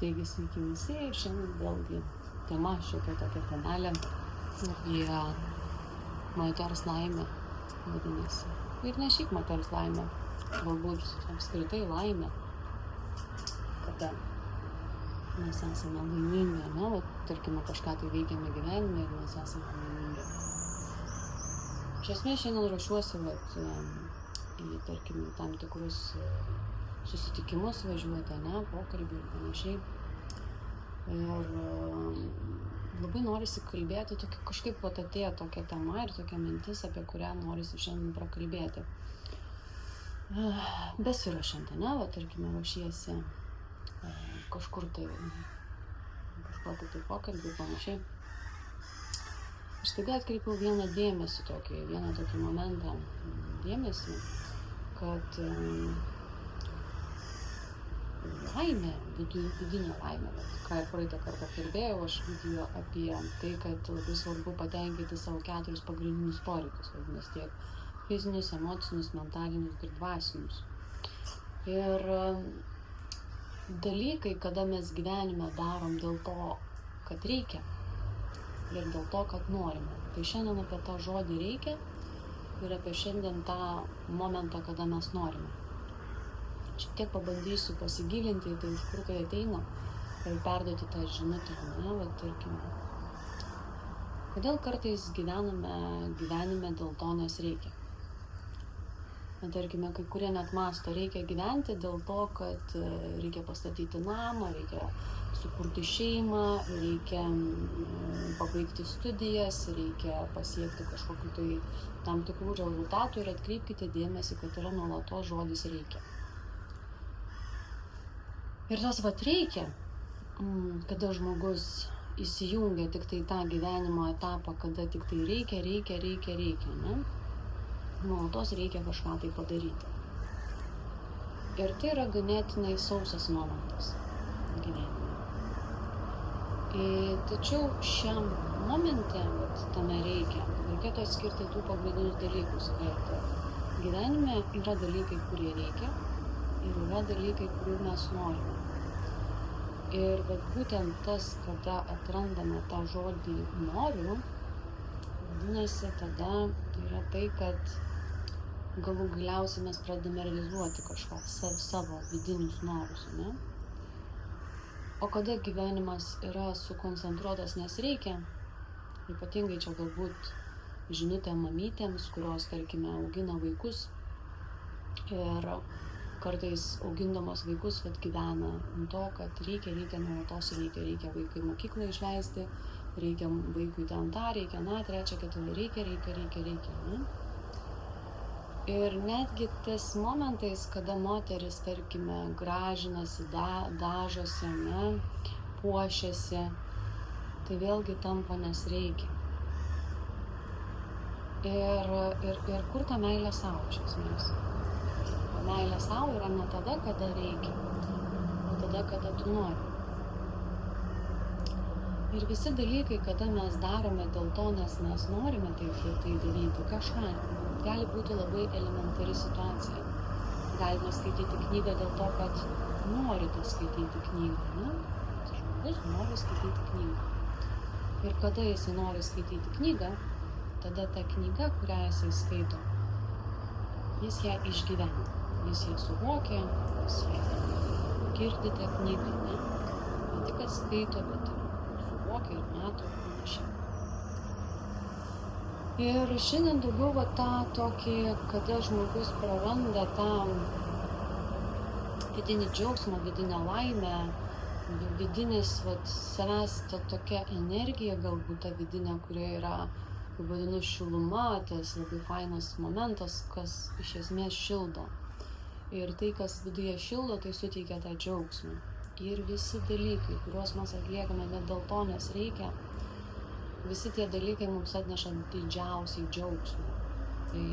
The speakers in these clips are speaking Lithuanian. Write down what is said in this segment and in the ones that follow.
Taigi sveiki visi ir šiandien vėlgi tema šiokia tokia temelė apie moters laimę vadinasi. Ir ne šiaip moters laimę, galbūt apskritai laimę, kada mes esame laimingi, ne? Vat, tarkime, kažką tai veikiame gyvenime ir mes esame laimingi. Iš esmės šiandien ruošiuosi į, tarkime, tam tikrus susitikimus važiuoti, pokalbį ir panašiai. Ir labai norisi kalbėti, kažkaip atėjo tokia tema ir tokia mintis, apie kurią norisi šiandien prakalbėti. Besiruošiant, tarkime, ruošiesi kažkur tai, kažkokį tai pokalbį ir panašiai. Aš staiga atkreipiau vieną tokį momentą dėmesį, kad laimė, vidinė laimė, ką ir praeitą kartą kalbėjau aš video apie tai, kad labai svarbu patenkinti savo 4 pagrindinius poreikius, vadinasi tiek fizinius, emocinius, mentalinius ir dvasinius. Ir dalykai, kada mes gyvenime darom dėl to, kad reikia ir dėl to, kad norime. Tai šiandien apie tą žodį reikia ir apie šiandien tą momentą, kada mes norime. Šiek tiek pabandysiu pasigilinti į tai, iš kur tai ateina ir perduoti tą žinutę, tarkime. Kodėl kartais gyvename gyvenime dėl to, nes reikia? Tarkime, kai kurie net mąsto, reikia gyventi dėl to, kad reikia pastatyti namą, reikia sukurti šeimą, reikia pabaigti studijas, reikia pasiekti kažkokių tai tam tikrų rezultatų ir atkreipkite dėmesį, kad yra nuolatos žodis reikia. Ir tas reikia, kada žmogus įsijungia tik tai tą gyvenimo etapą, kada tik tai reikia, ne? Nuolatos reikia kažką tai padaryti. Ir tai yra ganėtinai sausas momentas gyvenime. Tačiau šiam momente, tame reikėtų atskirti tų pagrindinius dalykus, kad gyvenime yra dalykai, kurie reikia ir yra dalykai, kurių mes norime. Ir būtent tas, kada atrandame tą žodį noriu, vadinasi, tada yra tai, kad galų galiausiai mes pradedame realizuoti kažką, savo vidinius norus, ne? O kada gyvenimas yra sukoncentruotas, nes reikia, ypatingai čia galbūt žinutė mamytėms, kurios, tarkime, augina vaikus ir kartais augindamos vaikus gyvena ant to, kad reikia nuolatos, reikia vaikui mokyklą išleisti, reikia vaikui ten tą, reikia trečią, ketvirtą, reikia, ne? Ir netgi tais momentais, kada moteris, tarkime, gražinasi, dažosi, puošiasi, tai vėlgi tampa, nes reikia. Ir kur ta meilė savo iš esmės? Meilė savo yra ne tada, kada reikia, o tada, kada tu nori. Ir visi dalykai, kada mes darome dėl to, nes mes norime tai daryti, kažką, gali būti labai elementari situacija. Galime skaityti knygą dėl to, kad norite skaityti knygą, ne? Žmogus nori skaityti knygą. Ir kada jisai nori skaityti knygą, tada ta knyga, kurią jisai skaito, jis ją išgyvena. Jis ją suvokia, jis ją girdi tą knygą, ne? Ne tik, kad skaito, bet ir suvokia ir mato ir panašiai. Ir šiandien daugiau tą tokį, kada žmogus praranda tą vidinį džiaugsmą, vidinę laimę, vidinis savęs tokia energija, galbūt ta vidinė, kurioje yra, kaip vadinu, šiluma, tas labai fainas momentas, kas iš esmės šildo. Ir tai, kas viduje šildo, tai suteikia tą džiaugsmą. Ir visi dalykai, kuriuos mes atliekame ne dėl to, nes reikia, visi tie dalykai mums atneša didžiausiai džiaugsmą. Tai,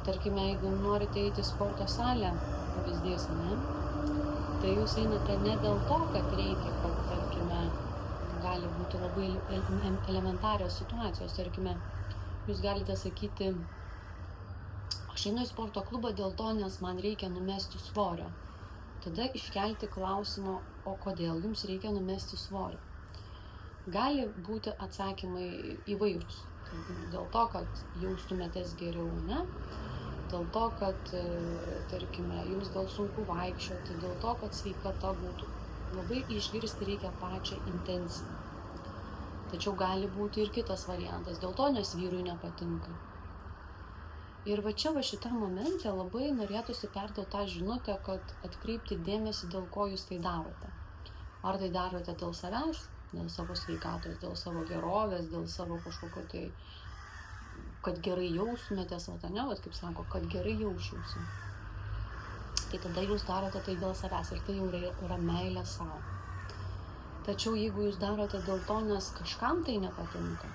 tarkime, jeigu norite eiti į sporto salę, pavyzdys, ne? Tai jūs einate ne dėl to, kad reikia, kad, tarkime, gali būti labai elementarios situacijos. Tarkime, jūs galite sakyti, aš einu į sporto klubą dėl to, nes man reikia numesti svorio. tada iškelti klausimą, o kodėl jums reikia numesti svorį. Gali būti atsakymai įvairūs. Dėl to, kad jaustumėtės geriau, ne? Dėl to, kad, tarkime, jums gal sunku vaikščioti, dėl to, kad sveikata būtų. Labai išgirsti reikia pačią intenciją. Tačiau gali būti ir kitas variantas, dėl to, nes vyrui nepatinka. Ir va čia, va šitam momente labai norėtųsi perduoti tą žinutę, kad atkreipti dėmesį, dėl ko jūs tai darote. Ar tai darote dėl savęs, dėl savo sveikatos, dėl savo gerovės, dėl savo kažkokio tai, kad gerai jaustumėtės, kaip sako, kad gerai jausčiausi. Tai tada jūs darote tai dėl savęs ir tai jau yra meilė savo. Tačiau jeigu jūs darote dėl to, nes kažkam tai nepatinka,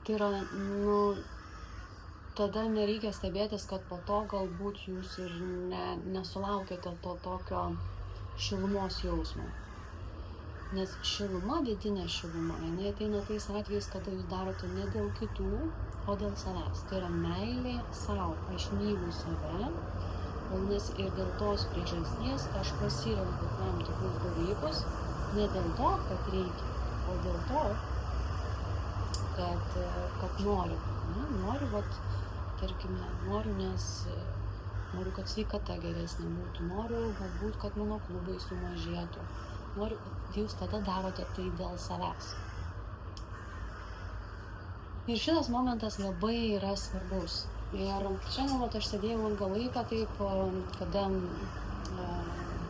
tai yra, tada nereikia stebėtis, kad po to galbūt jūs ir nesulaukėte to tokio šilumos jausmo. Nes šiluma, vidinė šiluma, jinai ateina tais atvejais, kada jūs darote ne dėl kitų, o dėl savęs. Tai yra meilė savo, aš myliu save, nes ir dėl tos priežasties aš pasirenku tam tikrus dalykus, ne dėl to, kad reikia, o dėl to, kad noriu. Noriu, tarkime, noriu, kad sveikata geresnė būtų, noriu galbūt, kad mano klubai sumažėtų. Noriu, kad jūs tada darote tai dėl savęs. Ir šitas momentas labai yra svarbus. Ir šiandien aš sėdėjau ilgą laiką taip, kada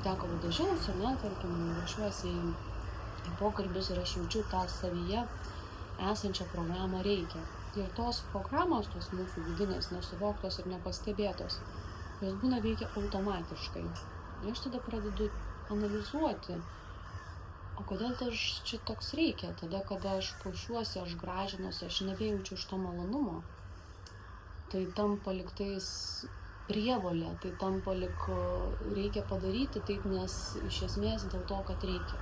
teko dažiausi, tarkim, ruošiuosi į pokalbius ir aš jaučiu tą savyje esančią programą reikia. Ir tos programos, tos mūsų vidinės, nesuvoktos ir nepastebėtos, jos būna veikia automatiškai. Ir aš tada pradedu analizuoti, o kodėl čia toks reikia? Tada, kada aš puošiuosi, aš gražinuosi, aš nebejaučiu iš to malonumo. Tai tampa liktais prievolė, tai tampa lik reikia padaryti taip, nes iš esmės dėl to, kad reikia.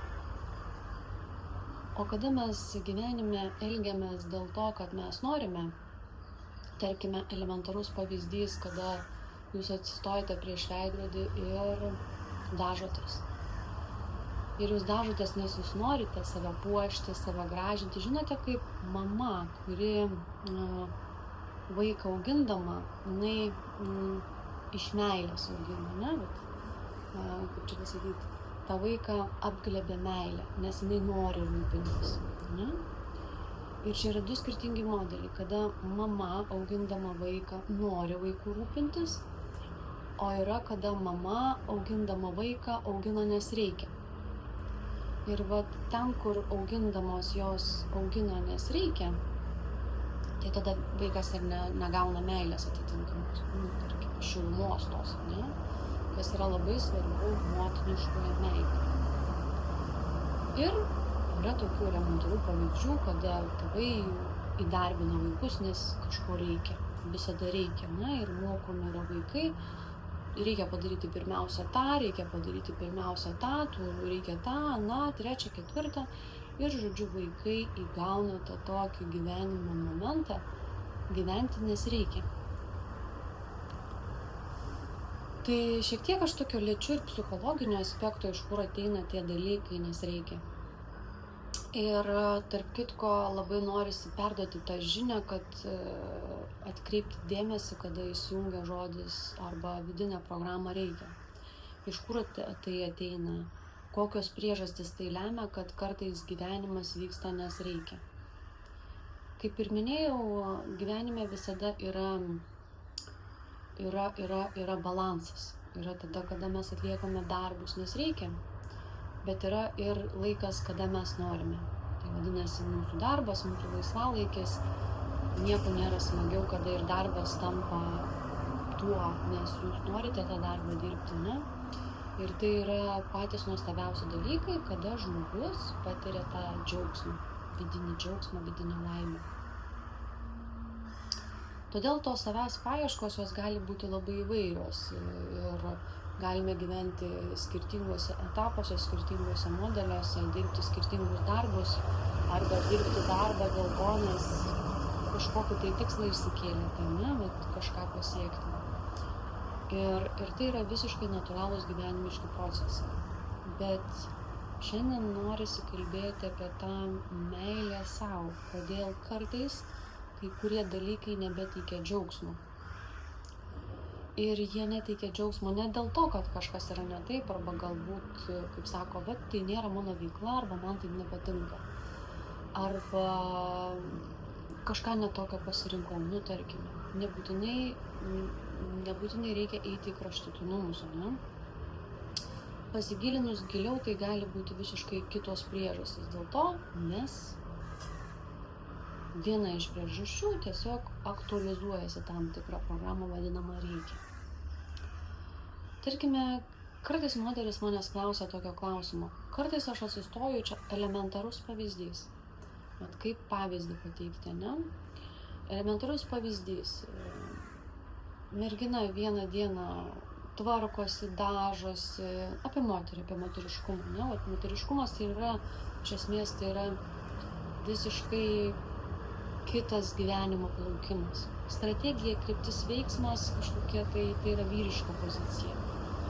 O kada mes gyvenime elgiamės dėl to, kad mes norime, tarkime, elementarus pavyzdys, kada jūs atsistojate prieš veidrodį ir dažotės. Ir jūs dažotės, nes jūs norite save puošti, save gražinti. Žinote, kaip mama, kuri vaiką augindama, jinai iš meilės augina, kaip čia pasakyti, tą vaiką apglėbia meilę, nes jinai nori rūpintis. Ir čia yra du skirtingi modeliai, kada mama augindama vaiką nori vaikų rūpintis, o yra, kada mama augindama vaiką augina, nes reikia. Ir ten, kur augindamos jos augina, nes reikia, tai tada vaikas ir negauna meilės atitinkamos, tarkim, šilumos tos, kas yra labai svarbu motiniškoje meilėje. Ir yra tokių elementarių pavyzdžių, kada tėvai įdarbina vaikus, nes kažko reikia, visada reikia, ir mokomi yra vaikai, reikia padaryti pirmiausia tą, reikia tą, trečią, ketvirtą. Ir, žodžiu, vaikai įgauna tą tokį gyvenimo momentą, gyventi nes reikia. Tai šiek tiek aš tokio liečiu ir psichologinio aspekto, iš kur ateina tie dalykai, nes reikia. Ir tarp kitko labai norisi perduoti tą žinią, kad atkreipti dėmesį, kada įsijungia žodis arba vidinė programa reikia. Iš kur tai ateina? Kokios priežastys tai lemia, kad kartais gyvenimas vyksta, nes reikia. Kaip ir minėjau, gyvenime visada yra balansas. Yra tada, kada mes atliekame darbus, nes reikia, bet yra ir laikas, kada mes norime. Tai vadinasi, mūsų darbas, mūsų laisvalaikis, nieko nėra smagiau, kada ir darbas tampa tuo, nes jūs norite tą darbą dirbti, Ir tai yra patys nuostabiausi dalykai, kada žmogus patiria tą džiaugsmą, vidinę laimę. Todėl tos savęs paieškos jos gali būti labai įvairios ir galime gyventi skirtinguose etapuose, skirtinguose modeliuose, dirbti skirtingus darbus arba dirbti darbą dėl to, nes kažkokį tai tikslą išsikėlėte, kažką pasiekti. Ir tai yra visiškai natūralūs gyvenimiški procesai. Bet šiandien norisi kalbėti apie tą meilę savo, kodėl kartais kai kurie dalykai nebeteikia džiaugsmo. Ir jie neteikia džiaugsmo ne dėl to, kad kažkas yra ne taip, arba galbūt, kaip sako, bet tai nėra mano veikla, arba man taip nepatinka. Arba kažką netokio pasirinkau, tarkime. Nebūtinai reikia eiti į kraštutinumus, ne? Pasigilinus giliau, tai gali būti visiškai kitos priežastys. Dėl to, nes viena iš priežasčių tiesiog aktualizuojasi tam tikrą programą vadinamą reikia. Tarkime, kartais moteris manęs klausia tokio klausimo. Kartais aš atsistoju, čia elementarus pavyzdys. Bet kaip pavyzdį pateikti, ne? Elementarus pavyzdys. Mergina vieną dieną tvarkosi, dažosi, apie moterį, apie moteriškumą, ne? O moteriškumas tai yra, iš esmės, tai yra visiškai kitas gyvenimo plaukimas. Strategija, kryptis, veiksmas, kažkokia tai yra vyriška pozicija.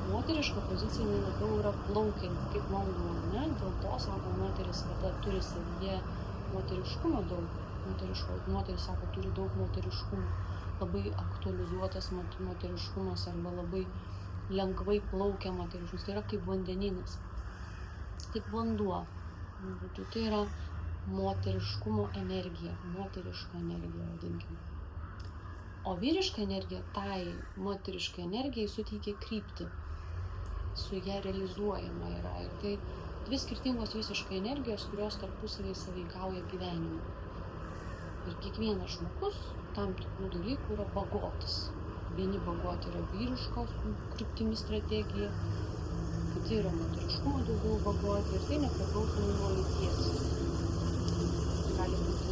Moteriška pozicija labiau yra plaukianti, kaip vanduo, ne? Dėl to, sako moteris, kada turi savyje moteriškumo daug. Moteris, sako, turi daug moteriškumo. Labai aktualizuotas moteriškumas arba labai lengvai plaukia moteriškumas. Tai yra kaip vandeninas, kaip vanduo. Tai yra moteriškumo energija, moteriška energija, vadinkime. O vyriška energija, tai moteriškai energijai suteikia kryptį, su ją realizuojama yra. Ir tai dvi skirtingos visiškai energijos, kurios tarpusavėje sąveikauja gyvenime. Ir kiekvienas žmogus tam tikrų dalykų yra bagotas. Vieni bagoti yra vyriškos kryptimi strategija, kiti yra moteriškumo daugiau bagoti ir tai nepriklausomai nuo lyties. Gali būti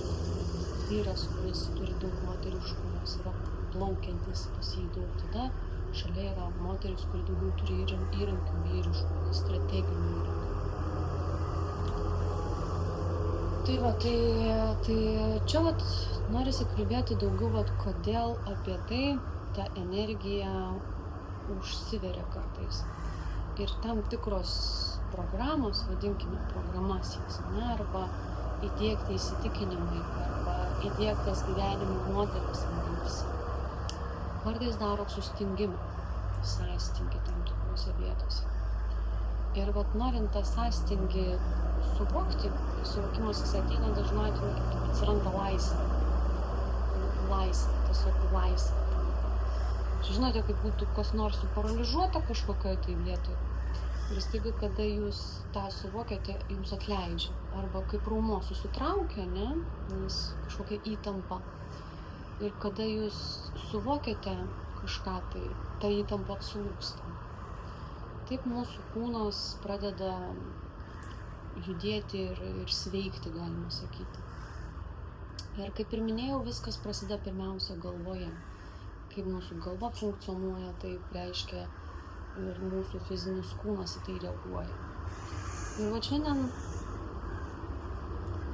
vyras, kuris turi daug moteriškumas, yra plaukiantis pas jį daug. Tada šalia yra moteris, kuri daugiau turi įrankių vyriškų, strateginių įrankių. Tai čia norisi kalbėti daugiau, kodėl apie tai ta energija užsiveria kartais. Ir tam tikros programos, vadinkime programas jas, arba įdiegti įsitikinimai, arba įdiegtas gyvenimo modelis vadinasi. Kartais daro sustingimą, sąstingį tam tikrose vietose. Ir norint tą sąstingį suvokti, suvokimas jis ateina dažnai atveju, kaip atsiranda laisvė. Tiesiog laisvė. Žinote, kaip būtų kas nors suparalyžuota kažkokioje tai vietoje. Ir staiga, kada jūs tą suvokiate, jums atleidžia. Arba kaip raumuo susitraukia, nes kažkokia įtampa. Ir kada jūs suvokiate kažką, tai ta įtampa atslūgsta. Taip mūsų kūnas pradeda judėti ir sveikti, galima sakyti. Ir kaip ir minėjau, viskas prasideda pirmiausia galvoje. Kaip mūsų galva funkcionuoja, taip reiškia ir mūsų fizinis kūnas į tai reaguoja. Ir šiandien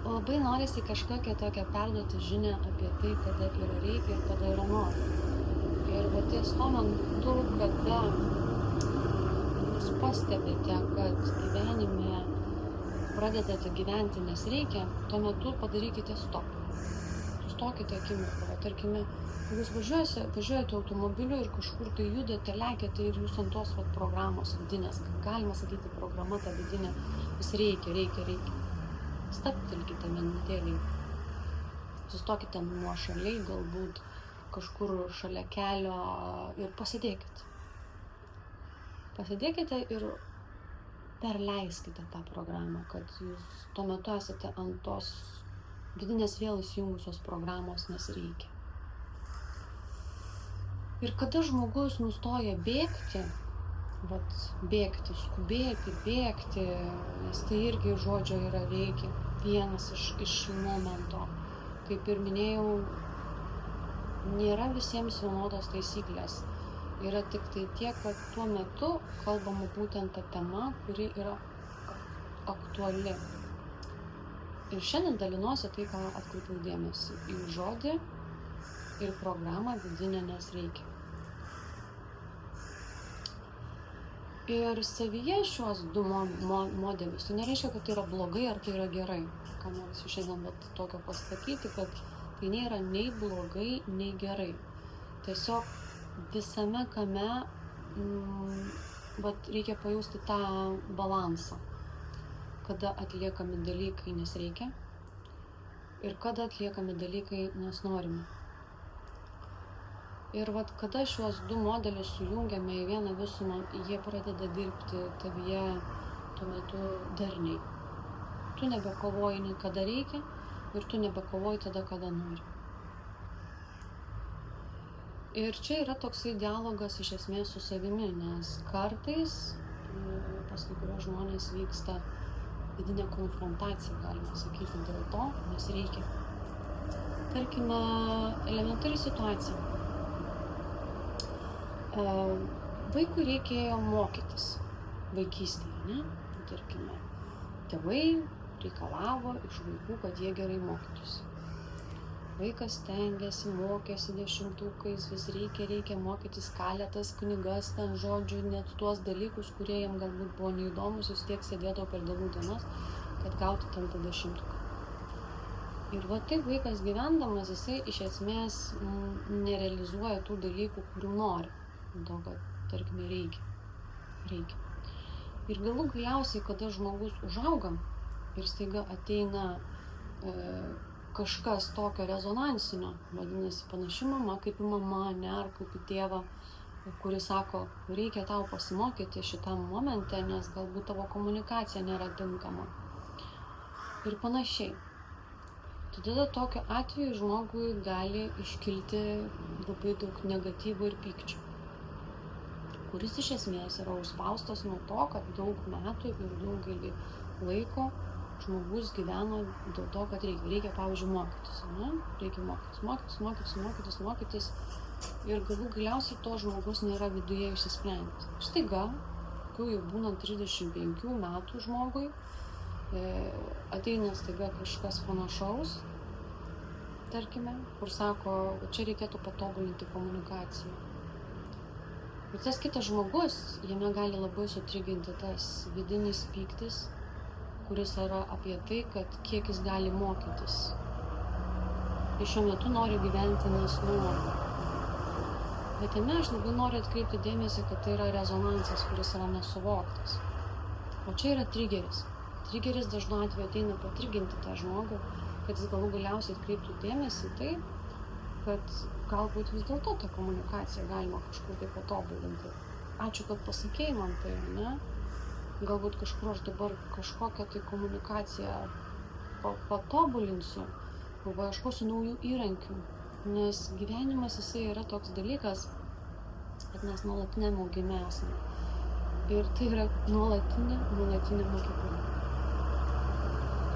labai norisi kažkokią tokią perduoti žinią apie tai, kada yra reikia ir kada yra nori. Ir ties to momentu, kada jūs pastebite, kad gyvenime pradedate gyventi, nes reikia, tuo metu padarykite stop. Sustokite akimirką. Tarkime, jūs važiuojate automobiliu ir kažkur tai judate, lekiate ir jūs ant tos programos vidinės, galima sakyti, programa ta vidinė, vis reikia. Stabtelkite minutėlį. Sustokite nuošaliai, galbūt kažkur šalia kelio ir pasėdėkite. Pasėdėkite ir perleiskite tą programą, kad jūs tuo metu esate ant tos vidinės vėl įsijungusios programos, nes reikia. Ir kada žmogus nustoja bėgti, skubėti, nes tai irgi žodžio yra reikia, vienas iš momento. Kaip ir minėjau, nėra visiems vienodos taisyklės. Yra tik tai tiek, kad tuo metu kalbama būtent ta tema, kuri yra aktuali. Ir šiandien dalinuosi tai, ką atkreipiau dėmesį į žodį ir programą vidinę, nes reikia. Ir savyje šiuos du modelius, tai nereiškia, kad tai yra blogai ar tai yra gerai. Ką nors šiandien tokio pasakyti, kad tai nėra nei blogai, nei gerai. Tiesiog visame kame reikia pajausti tą balansą, kada atliekami dalykai, nes reikia, ir kada atliekami dalykai, nes norime. Ir kada šiuos du modelius sujungiame į vieną visumą, jie pradeda dirbti tavyje tuo metu darniai. Tu nebekovoji nei kada reikia ir tu nebekovoji tada, kada nori. Ir čia yra toksai dialogas iš esmės su savimi, nes kartais pas kai kuriuos žmonės vyksta vidinė konfrontacija, galima sakyti, dėl to, nes reikia. Tarkime, elementari situacija. Vaikui reikėjo mokytis vaikystėje, ne? Tarkime, tėvai reikalavo iš vaikų, kad jie gerai mokytųsi. Vaikas stengiasi, mokėsi 10-ukais, vis reikia mokytis, kalė tas knygas, ten žodžiu, net tuos dalykus, kurie jam galbūt buvo neįdomus, vis tiek sėdėdavo per dienų dienas, kad gauti ten tą 10-uką. Ir taip vaikas gyvendamas, jisai iš esmės nerealizuoja tų dalykų, kurių nori. To, kad, tarkime, reikia. Ir galų galiausiai, kada žmogus užauga ir staiga ateina kažkas tokio rezonansinio, vadinasi, panaši mama, kaip į mamą, ne, ar kaip į tėvą, kuris sako, reikia tau pasimokyti šitam momente, nes galbūt tavo komunikacija nėra tinkama. Ir panašiai. Tada tokiu atveju žmogui gali iškilti labai daug negatyvų ir pykčių, kuris iš esmės yra užspaustas nuo to, kad daug metų ir daugelį laiko žmogus gyveno dėl to, kad reikia pavyzdžiui, mokytis, ne? Reikia mokytis ir galų galiausiai to žmogus nėra viduje išsisprendęs. Staiga, kai jau būnant 35 metų žmogui, ateina staiga kažkas panašaus, tarkime, kur sako, čia reikėtų patobulinti komunikaciją. Ir tas kitas žmogus, jame gali labai sutriginti tas vidinis pyktis, kuris yra apie tai, kad kiek jis gali mokytis. Ir šiuo metu nori gyventi, nes nori. Bet jame aš labai noriu atkreipti dėmesį, kad tai yra rezonansas, kuris yra nesuvoktas. O čia yra trigeris. Trigeris dažnu atveju ateina patriginti tą žmogų, kad jis galų galiausiai atkreiptų dėmesį tai, kad galbūt vis dėlto tą komunikaciją galima kažkur tai patobulinti. Ačiū, kad pasakėjai man tai, ne? Galbūt kažkur aš dabar kažkokią tai komunikaciją patobulinsiu, arba ieškosiu naujų įrankių, nes gyvenimas jisai yra toks dalykas, kad mes nuolatiniam augime esame. Ir tai yra nuolatinė mokykla.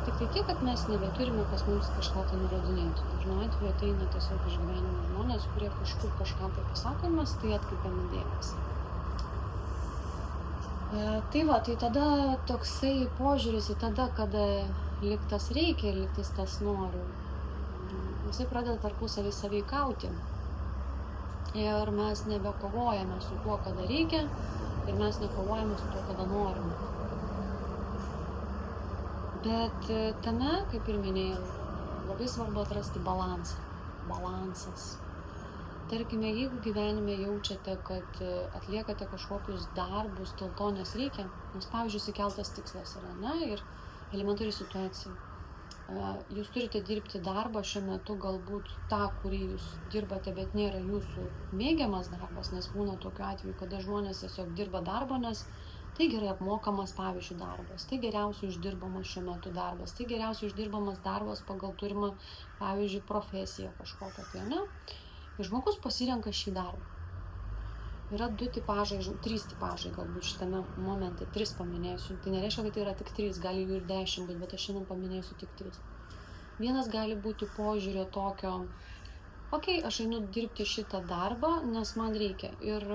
Tik tai tiek, kad mes nebeturime pas mums kažką tai nurodinėti. Dažnu atveju ateina tiesiog iš gyvenimo žmonės, kurie kažkur kažką tai pasako, mes tai atkreipiame dėmesį. Tai tada toksai požiūris į tada, kada liktas reikia, liktas tas noriu, jisai pradeda tarpusavį sąveikauti. Ir mes nebekovojame su tuo, kada reikia, ir mes nekovojame su tuo, kada norime. Bet tame, kaip ir minėjau, labai svarbu atrasti balansą. Balansas. Tarkime, jeigu gyvenime jaučiate, kad atliekate kažkokius darbus dėl to, nes reikia, nes pavyzdžiui, įsikeltas tikslas yra, ne, ir elementari situacija. Jūs turite dirbti darbą šiuo metu, galbūt tą, kurį jūs dirbate, bet nėra jūsų mėgiamas darbas, nes būna tokiu atveju, kada žmonės tiesiog dirba darbą, nes tai gerai apmokamas, pavyzdžiui, darbas, tai geriausiai uždirbamas šiuo metu darbas, tai geriausiai uždirbamas darbas pagal turimą, pavyzdžiui, profesiją kažkokią, tai ne? Ir žmogus pasirenka šį darbą. Yra 3 tipažai galbūt šitame momente, 3 paminėsiu, tai nereiškia, kad tai yra tik 3, gali jų ir 10 būti, bet aš šiandien paminėsiu tik 3. Vienas gali būti požiūrio tokio, aš einu dirbti šitą darbą, nes man reikia. Ir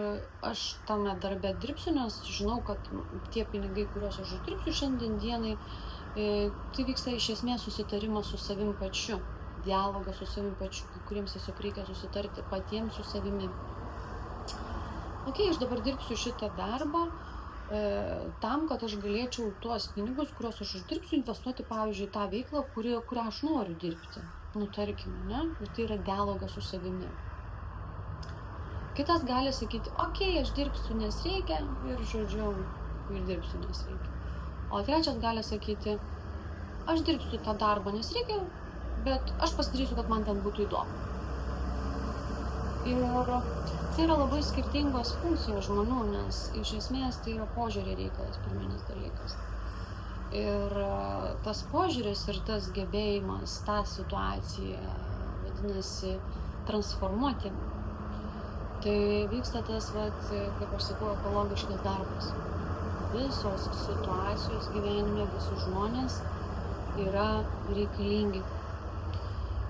aš tame darbe dirbsiu, nes žinau, kad tie pinigai, kuriuos aš uždirbsiu šiandien dienai, tai vyksta iš esmės susitarimas su savim pačiu, dialogas su savim pačiu, kuriems tiesiog reikia susitarti patiems su savimi. Aš dabar dirbsiu šitą darbą, tam, kad aš galėčiau tuos pinigus, kuriuos aš uždirbsiu, investuoti, pavyzdžiui, tą veiklą, kurią aš noriu dirbti. Nu, tarkime, ne? Ir tai yra dialogas su savimi. Kitas gali sakyti, okei, aš dirbsiu, nes reikia, ir žodžiu, ir dirbsiu, nes reikia. O trečias gali sakyti, aš dirbsiu tą darbą, nes reikia, bet aš pasidarysiu, kad man ten būtų įdomu. Ir tai yra labai skirtingos funkcijos žmonių, nes iš esmės tai yra požiūrė reikalas, pirminis dalykas. Ir tas požiūris ir tas gebėjimas tą situaciją, vadinasi, transformuoti, tai vyksta tas, kaip aš sakau, ekologiškas darbas. Visos situacijos gyvenime, visi žmonės yra reikalingi.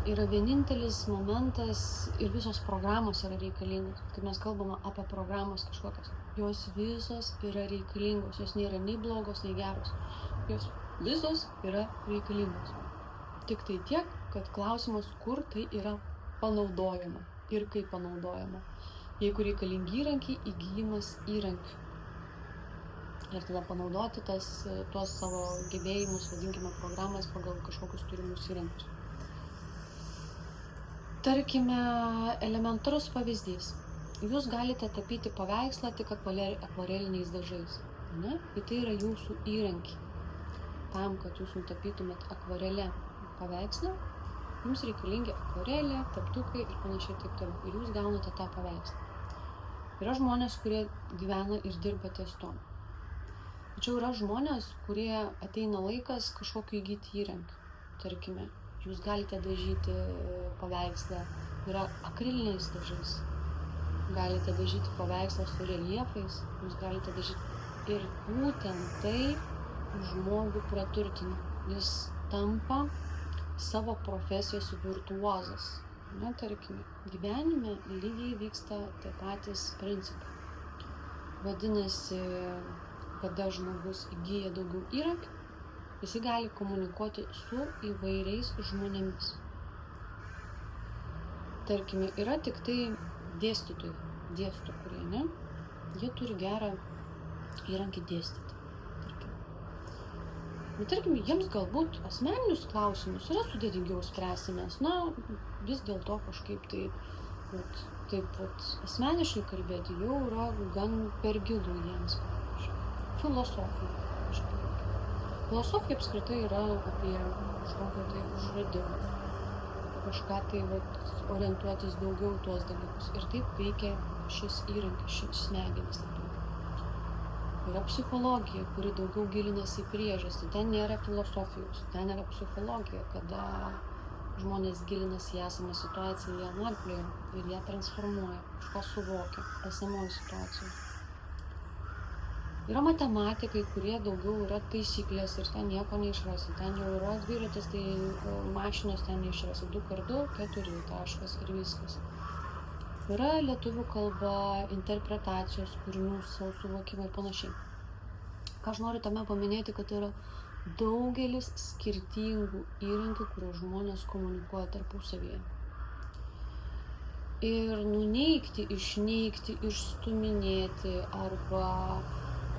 Yra vienintelis momentas ir visos programos yra reikalingos. Kai mes kalbame apie programos kažkokias, jos visos yra reikalingos, jos nėra nei blogos, nei geros. Jos visos yra reikalingos. Tik tai tiek, kad klausimas, kur tai yra panaudojama ir kaip panaudojama. Jeigu reikalingi įrankiai, įgyjimas įrankių. Ir tada panaudoti tuos savo gebėjimus, vadinkime, programas pagal kažkokius turimus įrankius. Tarkime, elementarus pavyzdys. Jūs galite tapyti paveikslą tik akvareliniais dažais. Ne? Ir tai yra jūsų įrankiai. Tam, kad jūs nutapytumėt akvarelę paveikslą, jums reikalingi akvarelė, teptukai ir panašiai taip toliau. Ir jūs gaunate tą paveikslą. Yra žmonės, kurie gyvena ir dirba ties to. Tačiau yra žmonės, kurie ateina laikas kažkokio įgyti įrankių. Tarkime, jūs galite dažyti paveikslą, yra akriliniais dažais. Galite dažyti paveikslą su reljefais, jūs galite dažyti ir būtent tai žmogų praturtina. Jis tampa savo profesijos virtuozas. Na, tarkime, gyvenime lygiai vyksta tie patys principai. Vadinasi, kada žmogus įgyja daugiau įrankių, jis gali komunikuoti su įvairiais žmonėmis. Tarkime, yra tik tai dėstytojai, kurie, ne? Jie turi gerą įrankį dėstyti. Tarkime, jiems galbūt asmeninius klausimus yra sudėtingiau spręsti, nes, vis dėlto kažkaip tai, taip asmeniškai kalbėti jau yra gan per gilu jiems, pavyzdžiui. Filosofija, pavyzdžiui. Filosofija apskritai yra apie kažkokio tai užradimus, apie kažką tai orientuotis daugiau tuos dalykus. Ir taip veikia šis įrankis, šis smegenis. Yra psichologija, kuri daugiau gilinasi į priežastį. Ten nėra filosofijos, ten yra psichologija, kada žmonės gilinasi į esamą situaciją, ją narplioja ir ją transformuoja, kažką suvokia esamoje situacijoje. Yra matematikai, kurie daugiau yra taisyklės ir ten nieko neišrasi. Ten jau yra dviratis, tai mašinos ten neišrasi 2x2, 4 taškas ir viskas. Yra lietuvių kalba, interpretacijos, kūrinių, suvokimai ir panašiai. Ką aš noriu tame paminėti, kad yra daugelis skirtingų įrankių, kuriuos žmonės komunikuoja tarpusavyje. Ir nuneigti, išneigti, išstuminėti arba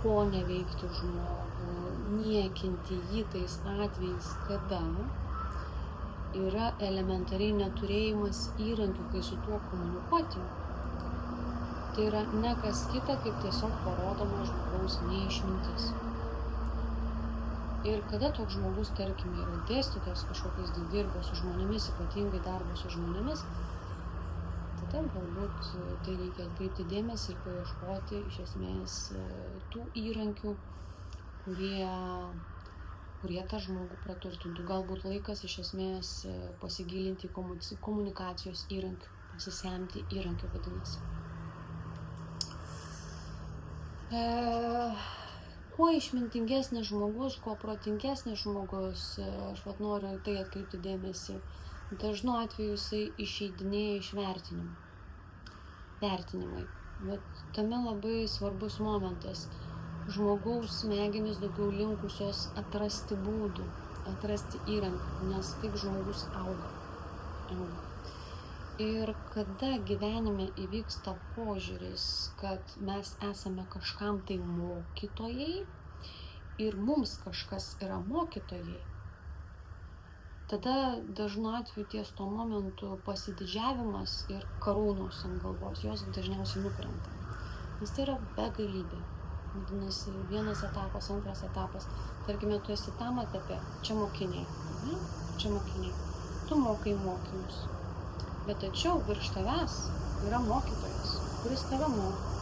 ko neveikti žmogų, niekinti jį tais atvejais, kada yra elementariai neturėjimas įrankių, kai su tuo komunikuoti. Tai yra ne kas kita, kaip tiesiog parodoma žmogaus neišmintis. Ir kada toks žmogus, tarkime, yra dėstytojas kažkokiais, dirba su žmonėmis, ypatingai darbo su žmonėmis, tada galbūt tai reikia atkreipti dėmesį ir paieškoti iš esmės tų įrankių, kurie tą žmogų praturtintų. Galbūt laikas iš esmės pasigilinti į komunikacijos įrankių, pasisemti įrankių vadinasi. Kuo išmintingesnis žmogus, kuo protingesnis žmogus, aš noriu tai atkreipti dėmesį, dažnu atveju jisai išeidinėja iš vertinimai. Bet tame labai svarbus momentas. Žmogaus smegenys daugiau linkusios atrasti būdų, atrasti įrankių, nes taip žmogus auga. Ir kada gyvenime įvyksta požiūris, kad mes esame kažkam tai mokytojai ir mums kažkas yra mokytojai, tada dažnu atveju ties tuo momentu pasididžiavimas ir karūnos ant galvos, jos dažniausiai nukrenta. Nes tai yra begalybė. Vadinasi, vienas etapas, antras etapas. Tarkime, tu esi tam etape, čia mokiniai. Ne? Čia mokiniai. Tu mokai mokymus. Bet tačiau virš tavęs yra mokytojas, kuris tave moko.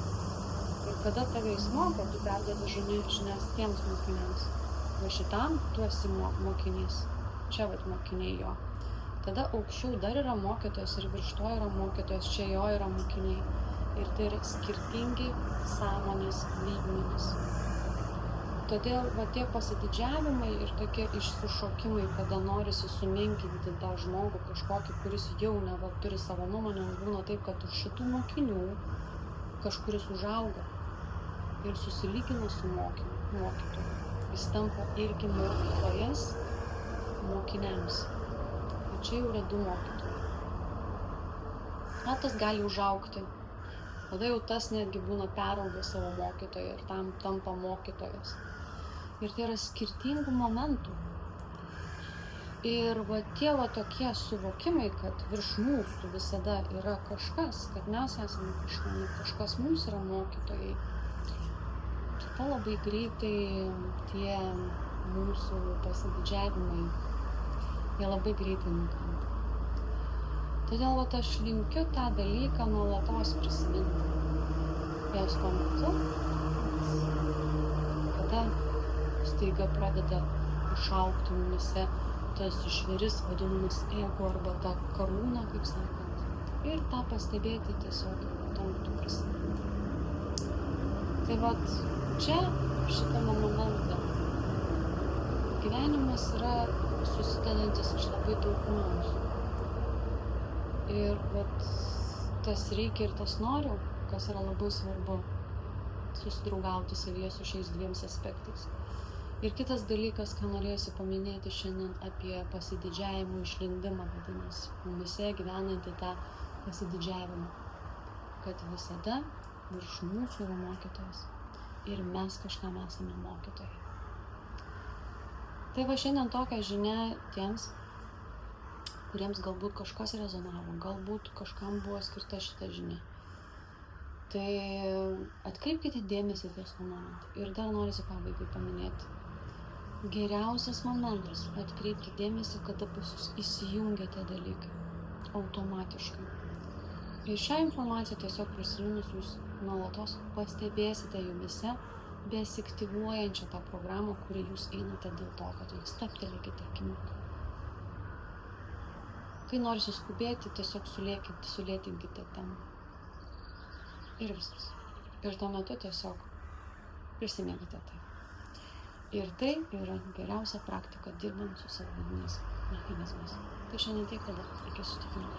Ir kada tave jis moko, tu perduodi žinias tiems mokiniams. Va šitam tu esi mokinys. Čia vat mokiniai jo. Tada aukščiau dar yra mokytojas ir virš to yra mokytojas, čia jo yra mokiniai. Ir tai yra skirtingi sąmonės lygmenys. Todėl va tie pasididžiavimai ir tokie išsišokimai, kada norisi sumenkinti tą žmogų kažkokį, kuris jau neva turi savo nuomonę, būna taip, kad už šitų mokinių kažkuris užauga ir susilygina su mokytoju. Jis tampa irgi mokytojas mokiniams. Ir čia jau yra du mokytojai. Tas gali užaugti. Tada jau tas netgi būna perauga savo mokytoją ir tam tampa mokytojas. Ir tai yra skirtingų momentų. Ir va tie va tokie suvokimai, kad virš mūsų visada yra kažkas, kad mes esame kažkas mums yra mokytojai. Tada labai greitai tie mūsų pasididžiavimai, jie labai greitai nukrenta. Todėl va aš linkiu tą dalyką nuolatos prisiminti. Ties tuo metu, kada staiga pradeda išaugti mumise tas žvėris vadinamas ego arba ta karūna, kaip sakant. Ir tą pastebėti tiesiog tuo metu prisiminti. Tai vat čia šitame momente gyvenimas yra susidedantis iš labai daug niuansų. Ir vat tas reikia ir tas noriu, kas yra labai svarbu, susidraugauti savyje su šiais dviems aspektais. Ir kitas dalykas, ką norėsiu paminėti šiandien apie pasididžiavimo išlindimą, vadinasi, mumise gyvenantį tą pasididžiavimą, kad visada virš mūsų yra mokytojas ir mes kažkam esame mokytojai. Tai va šiandien tokia žinia tiems, kuriems galbūt kažkas rezonavo, galbūt kažkam buvo skirta šita žinia. Tai atkreipkite dėmesį ties tuo momentu. Ir dar norisi pabaigai paminėti. Geriausias momentas atkreipti dėmesį, kada pas jūs įsijungia tie dalykai automatiškai. Ir šią informaciją tiesiog prisiminus jūs nuolatos pastebėsite jumise besiktyvuojančią tą programą, kurį jūs einate dėl to, kad jūs stabtelėkite akimirką. Kai norisi skubėti, tiesiog sulėtinkite tempą. Ir viskas. Ir tuo metu tiesiog prisimėkite tai. Ir tai yra geriausia praktika dirbant su savo vidiniais mechanizmais. Tai šiandien tiek, tada iki susitikimo.